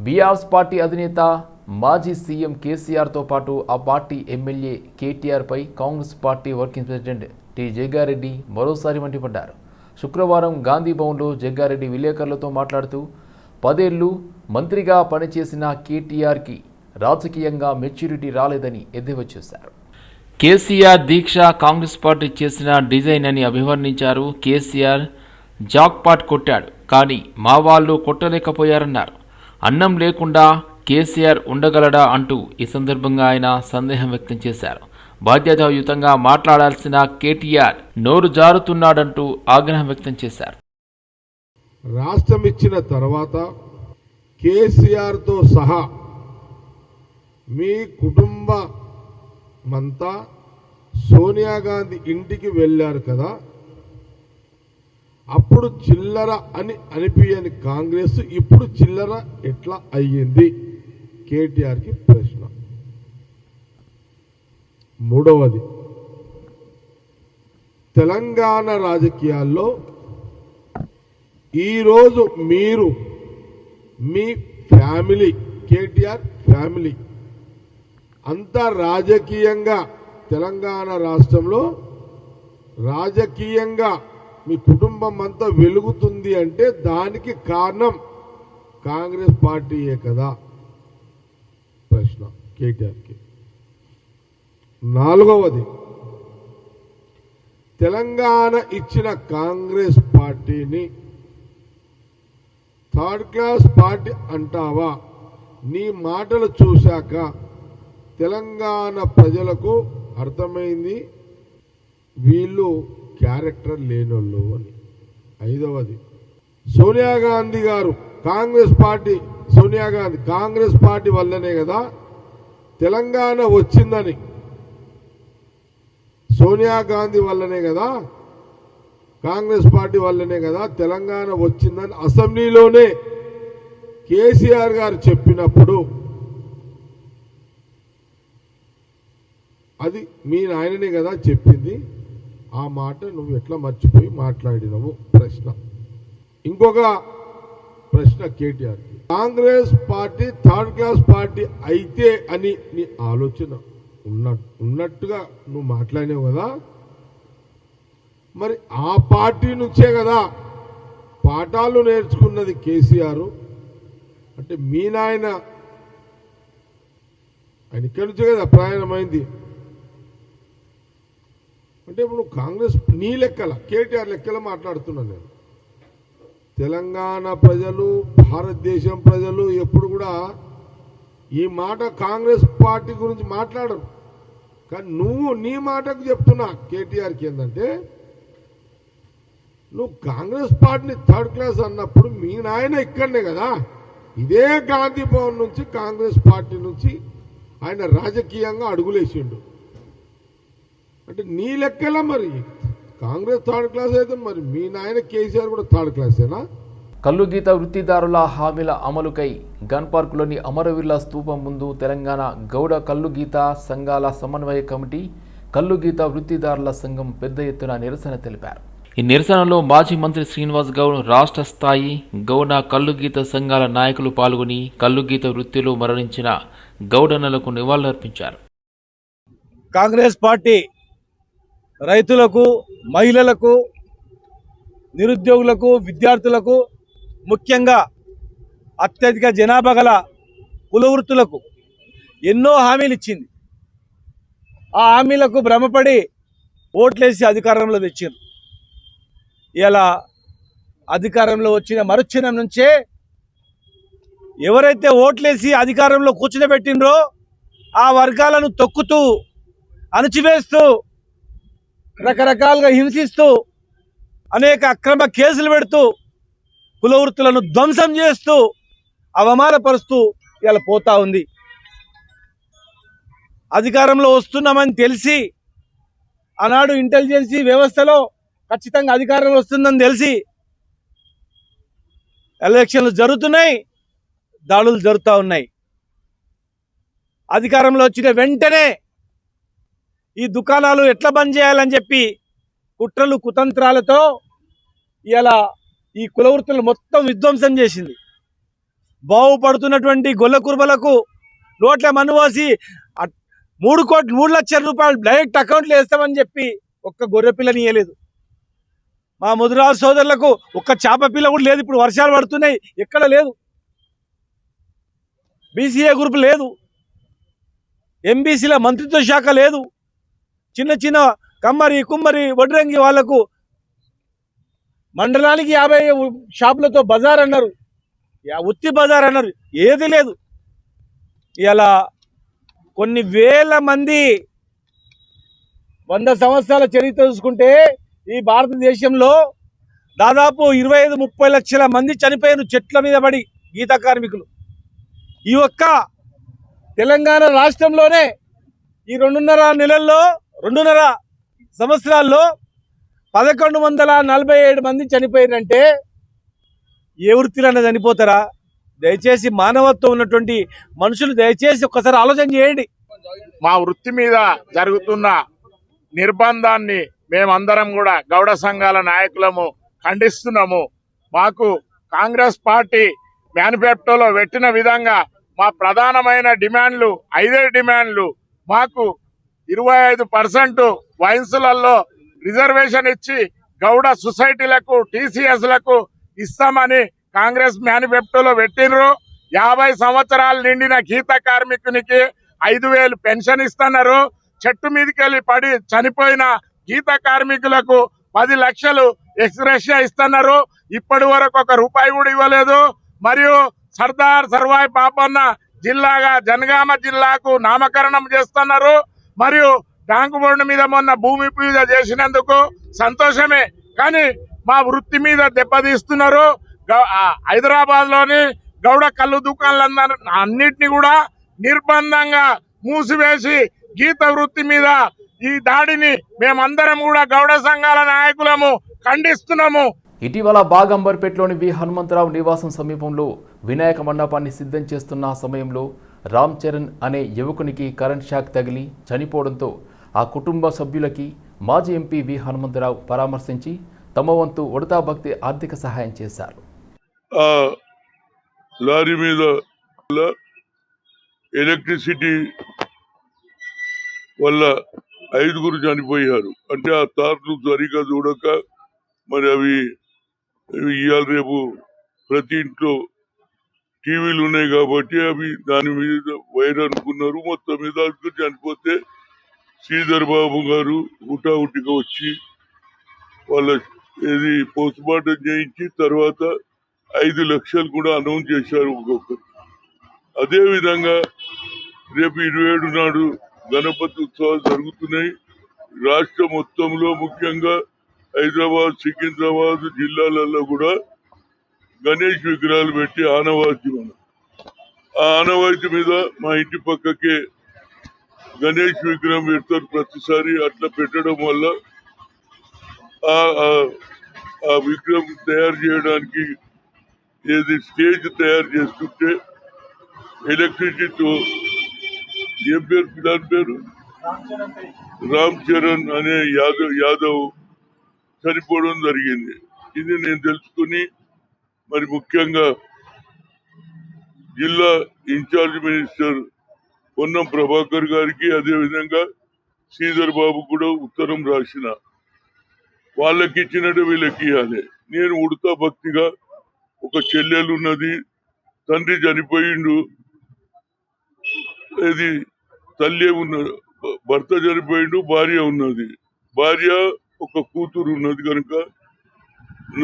BRS party అధినేత మాజీ CM కేసీఆర్తో పాటు ఆ పార్టీ ఎమ్మెల్యే కేటీఆర్పై Congress party working president T Jaggareddy మరోసారి మండిపడ్డారు. శుక్రవారం గాంధీ భవన్లో జగ్గారెడ్డి విలేకరులతో మాట్లాడుతూ 10 ఏళ్లు మంత్రిగా పనిచేసిన కేటీఆర్కి రాజకీయంగా మెచ్యూరిటీ రాలేదని ఎద్దేవా చేశారు. కేసీఆర్ దీక్ష కాంగ్రెస్ పార్టీ చేసిన డిజైన్ అని అభివర్ణించారు. కేసీఆర్ జాక్పాట్ కొట్టాడు, కానీ మా వాళ్ళు కొట్టలేకపోయారన్నారు. అన్నం లేకుండా కేసీఆర్ ఉండగలడా అంటూ ఈ సందర్భంగా ఆయన సందేహం వ్యక్తం చేశారు. బాధ్యతాయుతంగా మాట్లాడాల్సిన కేటీఆర్ నోరు జారుతున్నాడంటూ ఆగ్రహం వ్యక్తం చేశారు. రాష్ట్రం ఇచ్చిన తర్వాత కేసీఆర్తో సహా మీ కుటుంబమంతా సోనియా గాంధీ ఇంటికి వెళ్ళారు కదా, అప్పుడు చిల్లర అని అనిపించని కాంగ్రెస్ ఇప్పుడు చిల్లర ఎట్లా అయ్యింది? కేటీఆర్కి ప్రశ్న. మూడవది, తెలంగాణ రాజకీయాల్లో ఈరోజు మీరు మీ ఫ్యామిలీ, కేటీఆర్ ఫ్యామిలీ అంతా రాజకీయంగా తెలంగాణ రాష్ట్రంలో రాజకీయంగా మీ కుటుంబం అంతా వెలుగుతుంది అంటే దానికి కారణం కాంగ్రెస్ పార్టీయే కదా? ప్రశ్న కేటీఆర్కి. నాలుగవది, తెలంగాణ ఇచ్చిన కాంగ్రెస్ పార్టీని థర్డ్ క్లాస్ పార్టీ అంటావా? నీ మాటలు చూశాక తెలంగాణ ప్రజలకు అర్థమైంది వీళ్ళు క్యారెక్టర్ లేనోళ్ళు అని. ఐదవది, సోనియా గాంధీ గారు కాంగ్రెస్ పార్టీ, సోనియా గాంధీ కాంగ్రెస్ పార్టీ వల్లనే కదా తెలంగాణ వచ్చిందని, సోనియా గాంధీ వల్లనే కదా కాంగ్రెస్ పార్టీ వల్లనే కదా తెలంగాణ వచ్చిందని అసెంబ్లీలోనే కేసీఆర్ గారు చెప్పినప్పుడు అది మీ నాయననే కదా చెప్పింది, ఆ మాట నువ్వు ఎట్లా మర్చిపోయి మాట్లాడినవు? ప్రశ్న. ఇంకొక ప్రశ్న కేటీఆర్కి, Congress party third class party అయితే అని నీ ఆలోచన ఉన్నట్టుగా నువ్వు మాట్లాడినావు కదా, మరి ఆ పార్టీ నుంచే కదా పాఠాలు నేర్చుకున్నది కేసీఆర్. అంటే మీ నాయన ఆయన ఇక్కడి నుంచే కదా ప్రయాణమైంది. అంటే ఇప్పుడు కాంగ్రెస్ నీ లెక్కల, కేటీఆర్ లెక్కల మాట్లాడుతున్నా నేను. తెలంగాణ ప్రజలు, భారతదేశం ప్రజలు ఎప్పుడు కూడా ఈ మాట కాంగ్రెస్ పార్టీ గురించి మాట్లాడరు. కానీ నువ్వు నీ మాటకు చెప్తున్నా కేటీఆర్కి ఏంటంటే, నువ్వు కాంగ్రెస్ పార్టీని థర్డ్ క్లాస్ అన్నప్పుడు మీ నాయన ఇక్కడనే కదా, ఇదే గాంధీ భవన్ నుంచి కాంగ్రెస్ పార్టీ నుంచి ఆయన రాజకీయంగా అడుగులేసిండు. అంటే నీ లెక్కల మరి కాంగ్రెస్ థర్డ్ క్లాస్ అయితే మరి మీ నాయన కేసీఆర్ కూడా థర్డ్ క్లాసేనా? కల్లుగీత వృత్తిదారుల హామీల అమలుకై గన్ పార్కులోని అమరవీరుల స్తూపం ముందు తెలంగాణ గౌడ కల్లుగీత సంఘాల సమన్వయ కమిటీ, కల్లుగీత వృత్తిదారుల సంఘం పెద్ద ఎత్తున నిరసన తెలిపారు. ఈ నిరసనలో మాజీ మంత్రి శ్రీనివాస్ గౌడ్, రాష్ట్ర స్థాయి గౌడ కల్లుగీత సంఘాల నాయకులు పాల్గొని కల్లుగీత వృత్తిలో మరణించిన గౌడన్నలకు నివాళులర్పించారు. కాంగ్రెస్ పార్టీ రైతులకు, మహిళలకు, నిరుద్యోగులకు, విద్యార్థులకు, ముఖ్యంగా అత్యధిక జనాభా గల కుల వృత్తులకు ఎన్నో హామీలు ఇచ్చింది. ఆ హామీలకు భ్రమపడి ఓట్లేసి అధికారంలో తెచ్చారు. ఇలా అధికారంలో వచ్చిన మరుక్షణం నుంచే ఎవరైతే ఓట్లేసి అధికారంలో కూర్చునబెట్టినరో ఆ వర్గాలను తొక్కుతూ, అణచివేస్తూ, రకరకాలుగా హింసిస్తూ, అనేక అక్రమ కేసులు పెడుతూ, కుల వృత్తులను ధ్వంసం చేస్తూ, అవమానపరుస్తూ ఇలా పోతా ఉంది. అధికారంలో వస్తున్నామని తెలిసి, ఆనాడు ఇంటెలిజెన్సీ వ్యవస్థలో ఖచ్చితంగా అధికారంలో వస్తుందని తెలిసి ఎలక్షన్లు జరుగుతున్నాయి, దాడులు జరుగుతూ ఉన్నాయి. అధికారంలో వచ్చిన వెంటనే ఈ దుకాణాలు ఎట్లా బంద్ చేయాలని చెప్పి కుట్రలు కుతంత్రాలతో ఇలా ఈ కుల వృత్తులు మొత్తం విధ్వంసం చేసింది. బాగుపడుతున్నటువంటి గొల్ల కుర్మలకు నోట్ల మనువాసి 3 లక్షల రూపాయలు డైరెక్ట్ అకౌంట్లో వేస్తామని చెప్పి ఒక్క గొర్రె పిల్లని ఇవ్వలేదు. మా ముదిరాజు సోదరులకు ఒక్క చేప పిల్ల కూడా లేదు. ఇప్పుడు వర్షాలు పడుతున్నాయి, ఎక్కడ లేదు. బీసీఏ గ్రూప్ లేదు, ఎంబీసీల మంత్రిత్వ శాఖ లేదు. చిన్న చిన్న కమ్మరి కుమ్మరి వడ్రంగి వాళ్లకు మండలానికి 50 షాపులతో బజార్ అన్నారు, ఉత్తి బజార్ అన్నారు, ఏది లేదు. ఇలా కొన్ని వేల మంది 100 సంవత్సరాల చరిత్ర చూసుకుంటే ఈ భారతదేశంలో దాదాపు 25-30 లక్షల మంది చనిపోయారు చెట్ల మీద పడి గీత కార్మికులు. ఈ ఒక్క తెలంగాణ రాష్ట్రంలోనే ఈ 2.5 సంవత్సరాల్లో 1147 మంది చనిపోయారంటే ఏ వృత్తిలో చనిపోతారా? దయచేసి మానవత్వం ఉన్నటువంటి మనుషులు దయచేసి ఒక్కసారి ఆలోచన చేయండి. మా వృత్తి మీద జరుగుతున్న నిర్బంధాన్ని మేమందరం కూడా గౌడ సంఘాల నాయకులము ఖండిస్తున్నాము. మాకు కాంగ్రెస్ పార్టీ మేనిఫెస్టోలో పెట్టిన విధంగా మా ప్రధానమైన డిమాండ్లు 5 డిమాండ్లు. మాకు 25% వయసులలో రిజర్వేషన్ ఇచ్చి గౌడ సొసైటీలకు టీసీఎస్లకు ఇస్తామని కాంగ్రెస్ మేనిఫెస్టోలో పెట్టినరు. 50 సంవత్సరాలు నిండిన గీత కార్మికునికి 5,000 పెన్షన్ ఇస్తున్నారు. చెట్టు మీదకెళ్ళి పడి చనిపోయిన గీత కార్మికులకు 10 లక్షలు ఎక్స్గ్రేషియా ఇస్తున్నారు. ఇప్పటి వరకు 1 రూపాయి కూడా ఇవ్వలేదు. మరియు సర్దార్ సర్వాయి పాపన్న జిల్లాగా జనగామ జిల్లాకు నామకరణం చేస్తున్నారు. మరియు ట్యాంకు బోర్డు మీద మొన్న భూమి పూజ చేసినందుకు సంతోషమే, కానీ మా వృత్తి మీద దెబ్బతీస్తున్నారు. హైదరాబాద్ లోని గౌడ కళ్ళు దుకాణాలందరూ అన్నిటిని కూడా నిర్బంధంగా మూసివేసి గీత వృత్తి మీద ఈ దాడిని మేమందరం కూడా గౌడ సంఘాల నాయకులము ఖండిస్తున్నాము. ఇటీవల బాగంబర్పేటలోని వి హనుమంతరావు నివాసం సమీపంలో వినాయక మండపాన్ని సిద్ధం చేస్తున్న సమయంలో రామ్ చరణ్ అనే యువకునికి కరెంట్ షాక్ తగిలి చనిపోవడంతో ఆ కుటుంబ సభ్యులకి మాజీ ఎంపీ వి హనుమంతరావు పరామర్శించి తమ వంతు ఉడతా భక్తి ఆర్థిక సహాయం చేశారు. లారీ మీద ఎలక్ట్రిసిటీ వల్ల 5 చనిపోయారు. అంటే ఆ తార్లు సరిగా చూడక మరి అవి ఇవాళ రేపు ప్రతి ఇంట్లో టీవీలు ఉన్నాయి కాబట్టి అవి దాని మీద వైర్ అనుకున్నారు. మొత్తం మీద చనిపోతే శ్రీధర్ బాబు గారు హుటాహుటిగా వచ్చి వాళ్ళ ఇది పోస్ట్ మార్టం చేయించి తర్వాత 5 లక్షలు కూడా అనౌన్స్ చేశారు ఒక్కొక్కరు. అదే విధంగా రేపు 27 నాడు గణపతి ఉత్సవాలు జరుగుతున్నాయి. రాష్ట్ర మొత్తంలో ముఖ్యంగా హైదరాబాద్, సికింద్రాబాద్ జిల్లాలలో కూడా గణేష్ విగ్రహాలు పెట్టి ఆనవాయితీ మనం. ఆ ఆనవాయితీ మీద మా ఇంటి పక్కకే గణేష్ విగ్రహం పెడతారు ప్రతిసారి. అట్లా పెట్టడం వల్ల ఆ విగ్రహం తయారు చేయడానికి ఏది స్టేజ్ తయారు చేస్తుంటే ఎలక్ట్రిసిటీతో ఏం పేరు దాని పేరు రామ్ చరణ్ అనే యాదవ్ చనిపోవడం జరిగింది. ఇది నేను తెలుసుకుని మరి ముఖ్యంగా జిల్లా ఇన్ఛార్జ్ మినిస్టర్ పొన్నం ప్రభాకర్ గారికి అదేవిధంగా శ్రీధర్ బాబు కూడా ఉత్తరం రాసిన వాళ్ళకి ఇచ్చినట్టు వీళ్ళకి ఇవ్వాలి. నేను ఉడతా భక్తిగా ఒక చెల్లెలు ఉన్నది, తండ్రి చనిపోయిండు, ఇది తల్లి ఉన్నది, భర్త చనిపోయిండు, భార్య ఉన్నది, భార్య ఒక కూతురు ఉన్నది కనుక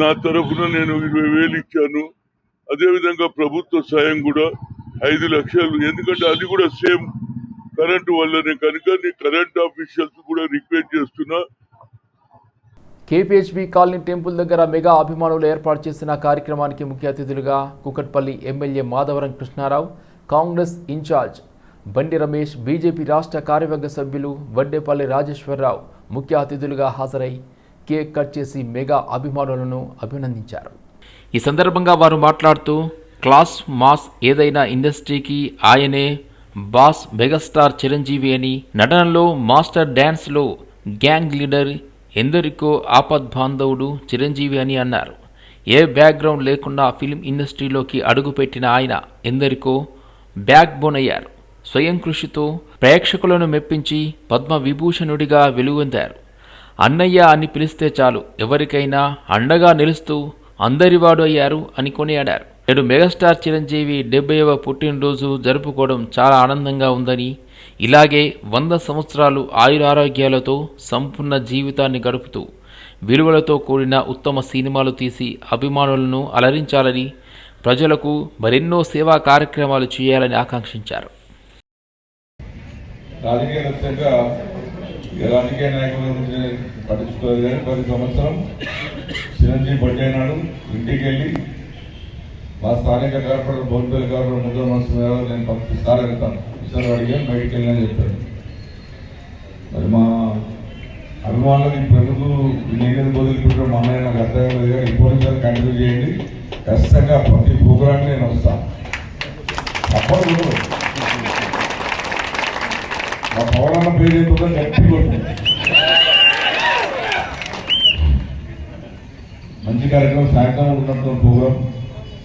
నా తరఫున నేను 20,000 ఇచ్చాను. అదేవిధంగా ప్రభుత్వ సాయం కూడా 5 లక్షలు, ఎందుకంటే అది కూడా సేమ్ కరెంటు వల్లనే కనుక కరెంట్ ఆఫీషియల్స్ కూడా రిక్వెస్ట్ చేస్తున్నా. కేపీహెచ్బీ కాలనీ టెంపుల్ దగ్గర మెగా అభిమానులు ఏర్పాటు చేసిన కార్యక్రమానికి ముఖ్య అతిథులుగా కూకట్పల్లి ఎమ్మెల్యే మాధవరం కృష్ణారావు, కాంగ్రెస్ ఇన్ఛార్జ్ బండి రమేష్, బీజేపీ రాష్ట్ర కార్యవర్గ సభ్యులు వడ్డేపల్లి రాజేశ్వరరావు ముఖ్య అతిథులుగా హాజరై కేక్ కట్ చేసి మెగా అభిమానులను అభినందించారు. ఈ సందర్భంగా వారు మాట్లాడుతూ క్లాస్ మాస్ ఏదైనా ఇండస్ట్రీకి ఆయనే బాస్, మెగాస్టార్ చిరంజీవి అని, నటనలో మాస్టర్, డ్యాన్స్లో గ్యాంగ్ లీడర్, ఎందరికో ఆపద్బాంధవుడు చిరంజీవి అని అన్నారు. ఏ బ్యాక్గ్రౌండ్ లేకుండా ఫిల్మ్ ఇండస్ట్రీలోకి అడుగుపెట్టిన ఆయన ఎందరికో బ్యాక్ బోన్ అయ్యారు. స్వయం కృషితో ప్రేక్షకులను మెప్పించి పద్మ విభూషణుడిగా వెలుగొందారు. అన్నయ్య అని పిలిస్తే చాలు ఎవరికైనా అండగా నిలుస్తూ అందరివాడు అయ్యారు అని కొనియాడారు. నేడు మెగాస్టార్ చిరంజీవి 70వ పుట్టినరోజు జరుపుకోవడం చాలా ఆనందంగా ఉందని, ఇలాగే 100 సంవత్సరాలు ఆయురారోగ్యాలతో సంపూర్ణ జీవితాన్ని గడుపుతూ విలువలతో కూడిన ఉత్తమ సినిమాలు తీసి అభిమానులను అలరించాలని, ప్రజలకు మరెన్నో సేవా కార్యక్రమాలు చేయాలని ఆకాంక్షించారు. రాజకీయ లక్ష్యంగా రాజకీయ నాయకుల గురించి పట్టించుకోలేదు కానీ ప్రతి సంవత్సరం చిరంజీవి బర్త్డే నాడు ఇంటికి వెళ్ళి మా స్థానిక కార్పొరేటర్ బోన్పల్లి కార్పొరేటర్ ముద్ర మనసు నేను పంపిస్తాను వెళ్తాను విషయాలు అడిగాను బయటికి వెళ్ళని చెప్పాను. మరి మా అభిమానులకు ఇప్పుడు ఎందుకు నేను వదిలిపెట్టారు మా అన్నయ్య నాకు అర్థం లేదు కానీ ఇప్పుడు కంటిన్యూ చేయండి. ఖచ్చితంగా ప్రతి ప్రోగ్రామ్కి నేను వస్తాను. అప్పుడు మా పవనన్న పేరు చెప్పుకుంటే గట్టి కొట్టు మంచి కార్యక్రమం సాయంత్రం ఉన్నట్టు ప్రోగ్రాం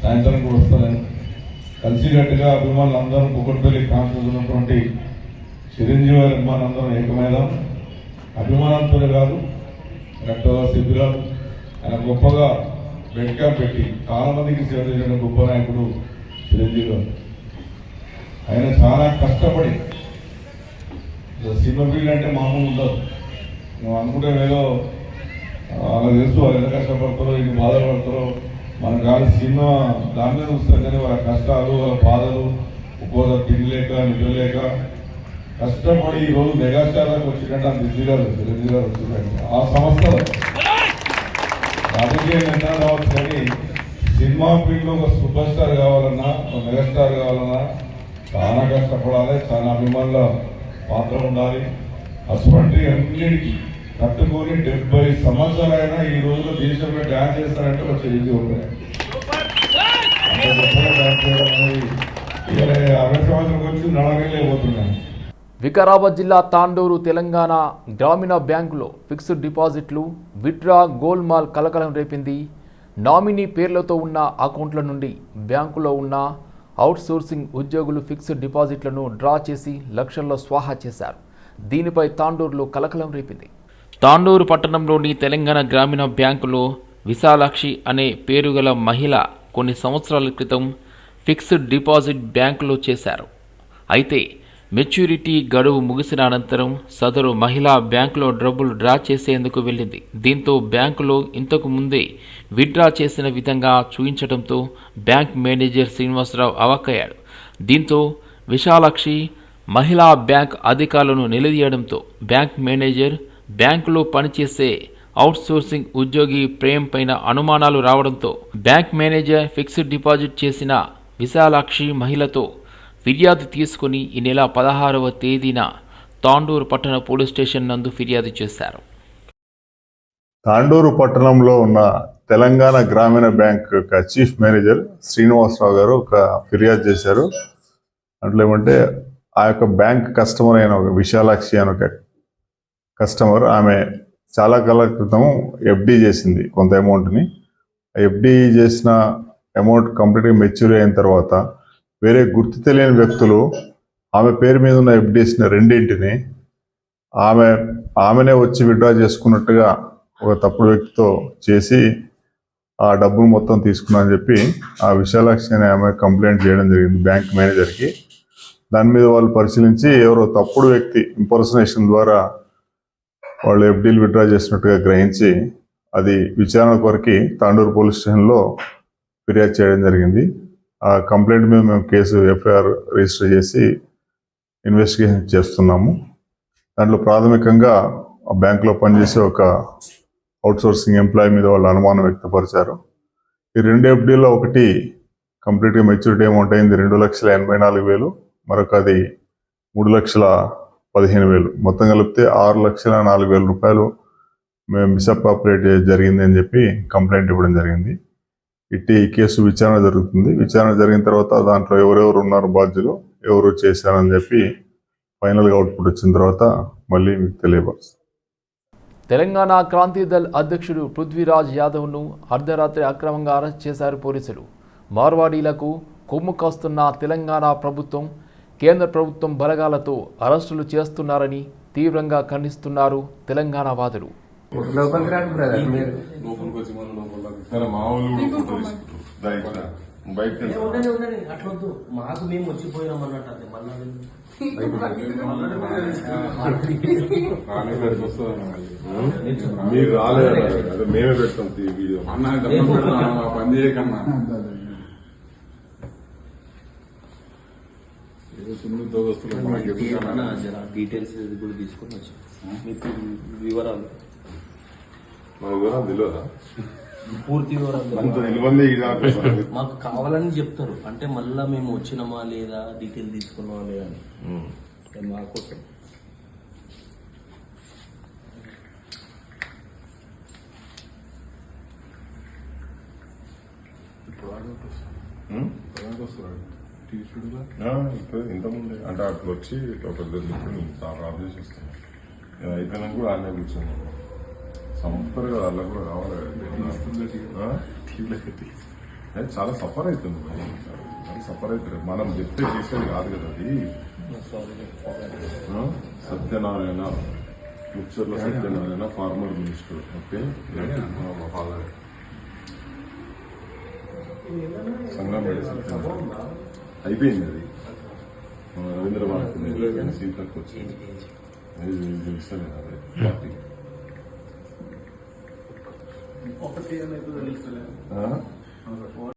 సాయంత్రం కూడా వస్తాను. కలిసికట్టుగా అభిమానులు అందరం కుక్కటిపల్లి కాన్ఫరెన్స్ ఉన్నటువంటి చిరంజీవి అభిమానులందరం ఏకమైదాం. అభిమానంతోనే కాదు రక్తదాన శిబిరాలు ఆయన గొప్పగా బెడ్ క్యాంప్ పెట్టి చాలా మందికి సేవ చేసిన గొప్ప నాయకుడు చిరంజీవి గారు. ఆయన చాలా కష్టపడి సినిమా ఫీల్డ్ అంటే మామూలు ఉండదు. నువ్వు అనుకుంటే ఏదో అలా తెలుసు వాళ్ళు ఎంత కష్టపడతారో ఇది బాధపడతారో మన కాదు సినిమా దాని మీద వస్తారు కానీ వాళ్ళ కష్టాలు వాళ్ళ బాధలు ఒక్కోసారి తినలేక నిద్రలేక కష్టపడి ఈరోజు మెగాస్టార్ దాకా వచ్చినట్టు అంత చిరంజీవి గారు వచ్చిందండి. ఆ సంస్థలో రాజకీయ నిర్ణయాలు కావచ్చు కానీ సినిమా ఫీల్డ్లో ఒక సూపర్ స్టార్ కావాలన్నా ఒక మెగాస్టార్ కావాలన్నా చాలా కష్టపడాలి, చాలా అభిమానుల పాత్ర ఉండాలి. అటువంటి అన్నిటికీ తట్టుకొని 70 సంవత్సరాలైనా ఈ రోజులో దేశంలో డ్యాన్స్ చేస్తారంటే ఒక చిరంజీవి ఉంటాయి. డ్యాన్స్ చేయడం అనేది ఇక 60 సంవత్సరం వచ్చి నడవలేకపోతున్నాను. వికారాబాద్ జిల్లా తాండూరు తెలంగాణ గ్రామీణ బ్యాంకులో ఫిక్స్డ్ డిపాజిట్లు విత్డ్రా గోల్మాల్ కలకలం రేపింది. నామినీ పేర్లతో ఉన్న అకౌంట్ల నుండి బ్యాంకులో ఉన్న అవుట్సోర్సింగ్ ఉద్యోగులు ఫిక్స్డ్ డిపాజిట్లను డ్రా చేసి లక్షల్లో స్వాహా చేశారు. దీనిపై తాండూరులో కలకలం రేపింది. తాండూరు పట్టణంలోని తెలంగాణ గ్రామీణ బ్యాంకులో విశాలాక్షి అనే పేరుగల మహిళ కొన్ని సంవత్సరాల క్రితం ఫిక్స్డ్ డిపాజిట్ బ్యాంకులో చేశారు. అయితే మెచ్యూరిటీ గడువు ముగిసిన అనంతరం సదరు మహిళ బ్యాంకులో డబ్బులు డ్రా చేసేందుకు వెళ్ళింది. దీంతో బ్యాంకులో ఇంతకు ముందే విత్డ్రా చేసిన విధంగా చూపించడంతో బ్యాంక్ మేనేజర్ శ్రీనివాసరావు అవాక్కయ్యాడు. దీంతో విశాలాక్షి మహిళా బ్యాంక్ అధికారులను నిలదీయడంతో బ్యాంక్ మేనేజర్ బ్యాంకులో పనిచేసే అవుట్సోర్సింగ్ ఉద్యోగి ప్రేమ్ పైన అనుమానాలు రావడంతో బ్యాంక్ మేనేజర్ ఫిక్స్డ్ డిపాజిట్ చేసిన విశాలాక్షి మహిళతో ఫిర్యాదు తీసుకుని ఈ నెల 16వ తేదీన తాండూరు పట్టణ పోలీస్ స్టేషన్ నందు ఫిర్యాదు చేశారు. తాండూరు పట్టణంలో ఉన్న తెలంగాణ గ్రామీణ బ్యాంక్ యొక్క చీఫ్ మేనేజర్ శ్రీనివాసరావు గారు ఒక ఫిర్యాదు చేశారు. అట్లా ఏమంటే ఆ యొక్క బ్యాంక్ కస్టమర్ అయిన ఒక విశాలాక్షి అని ఒక కస్టమర్, ఆమె చాలా కాలం క్రితం ఎఫ్డి చేసింది కొంత అమౌంట్ని. ఎఫ్డి చేసిన అమౌంట్ కంప్లీట్గా మెచ్యూర్ అయిన తర్వాత వేరే గుర్తు తెలియని వ్యక్తులు ఆమె పేరు మీద ఉన్న ఎఫ్డీస్ని రెండింటిని ఆమెనే వచ్చి విత్డ్రా చేసుకున్నట్టుగా ఒక తప్పుడు వ్యక్తితో చేసి ఆ డబ్బులు మొత్తం తీసుకున్నారని చెప్పి ఆ విశాలాక్షి అనే ఆమె కంప్లైంట్ చేయడం జరిగింది బ్యాంక్ మేనేజర్కి. దాని మీద వాళ్ళు పరిశీలించి ఎవరో తప్పుడు వ్యక్తి ఇంపర్సనేషన్ ద్వారా వాళ్ళు ఎఫ్డీలు విత్డ్రా చేసినట్టుగా గ్రహించి అది విచారణ కొరకు తాండూరు పోలీస్ స్టేషన్లో ఫిర్యాదు చేయడం జరిగింది. ఆ కంప్లైంట్ మీద మేము కేసు ఎఫ్ఐఆర్ రిజిస్టర్ చేసి ఇన్వెస్టిగేషన్ చేస్తున్నాము. దాంట్లో ప్రాథమికంగా ఆ బ్యాంకులో పనిచేసే ఒక అవుట్సోర్సింగ్ ఎంప్లాయీ మీద వాళ్ళు అనుమానం వ్యక్తపరిచారు. ఈ 2 ఎఫ్డీలో ఒకటి కంప్లీట్గా మెచ్యూరిటీ అమౌంట్ అయింది 2,84,000, మరొకది 3,15,000, మొత్తం కలిపితే 6,04,000 రూపాయలు మేము మిస్అప్రాప్రియేట్ జరిగింది అని చెప్పి కంప్లైంట్ ఇవ్వడం జరిగింది. ఇట్టి కేసు విచారణ జరుగుతుంది. విచారణ జరిగిన తర్వాత దాంట్లో ఎవరెవరు ఉన్నారు బాధ్యులు, ఎవరు చేశారని చెప్పి ఫైనల్గా అవుట్పుట్ వచ్చిన తర్వాత మళ్ళీ మీకు తెలియపరుస్తాం. తెలంగాణ క్రాంతి దళ్ అధ్యక్షుడు పృథ్వీరాజ్ యాదవ్ను అర్ధరాత్రి అక్రమంగా అరెస్ట్ చేశారు పోలీసులు. మార్వాడీలకు కొమ్ము కాస్తున్న తెలంగాణ ప్రభుత్వం, కేంద్ర ప్రభుత్వం బలగాలతో అరెస్టులు చేస్తున్నారని తీవ్రంగా ఖండిస్తున్నారు తెలంగాణ వాదులు. మాకు మేము వచ్చిపోయినాం అన్నట్టు మీరు రాలేదు, మేమే పెడతాం వీడియో పని చేయకన్నా డీటెయిల్స్ కూడా తీసుకొని వచ్చి మీకు వివరాలు మా వివరాలు తెలియదా? పూర్తి వివరాలు మాకు కావాలని చెప్తారు. అంటే మళ్ళా మేము వచ్చినామా లేదా, డీటెయిల్ తీసుకున్నామా లేదా అని మాకోసం. ఇంతకుముందే అంటే అట్లా వచ్చి ఒక డ్రాప్ చేసి వస్తాను. అయిపోయినా కూడా ఆనే కూర్చొని సంపర్ కదా, అలా కూడా కావాలి. చాలా సఫర్ అవుతుంది, సఫర్ అవుతుంది. మనం చెప్తే చేసేది కాదు కదా అది. Satyanarayana, Mucharla Satyanarayana, former minister. Okay, మా ఫాదర్ సంగమేడి సత్యనారాయణ అయిపోయింది అది. రవీంద్ర భారతి సీట్లకు వచ్చింది. తెలుస్తలేదు అదే పార్టీ.